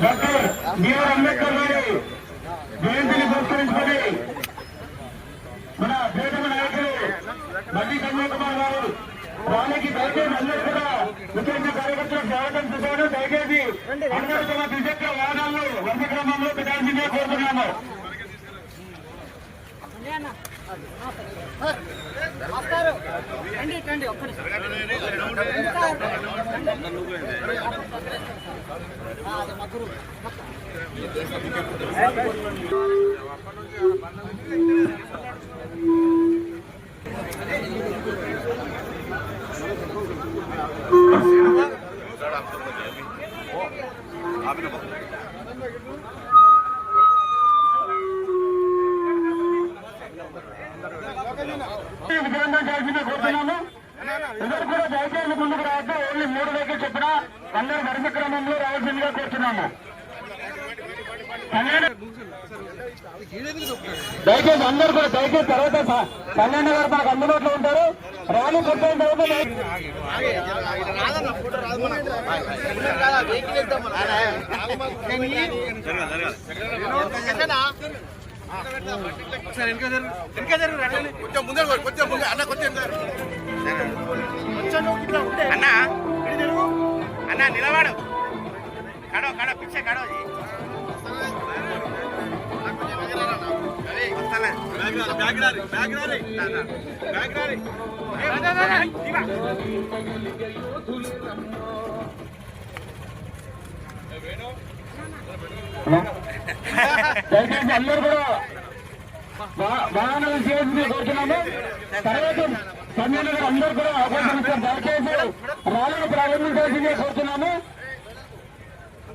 Doctor BR Ambedkar గారి జయంతిని పురస్కరించుకొని మన ప్రియతమ నాయకులు బండి సంజయ్ కుమార్ గారు వాళ్ళకి దయచేసి అందరూ కూడా ముఖ్యంగా కార్యకర్తలకు స్వాగతం చూశారు. దయచేసి అందరూ తమ ద్విచక్ర వాహనాల్లో వంద క్రమంలో పెట్టాల్సిందే కోరుతున్నాము. విజయవంతం చేయాల్సిందే కోరుతున్నాము. అందరూ కూడా దయచేసి ముందుకు రావద్దు. ఓన్లీ 3 వెహికల్ చెప్పిన అందరూ వరుస క్రమంలో రావాల్సిందిగా కోరుతున్నాము. దయచేసి అందరూ కూడా దయచేసి తర్వాత కళ్యాణ్ గారు మనకు అందుబాటులో ఉంటారు. ర్యాలీ పూర్తయిన అన్నా అన్నా నిలవాడు కడో కడో పిచ్చే కడో దయచేసి అందరూ కూడా వాహనాలు చేయాల్సింది కోరుతున్నాము. తర్వాత సంజయ్ గారు అందరూ కూడా అవకాశం ఇస్తారు. దయచేసి ర్యాలీని ప్రారంభించాల్సిందే కోరుతున్నాము.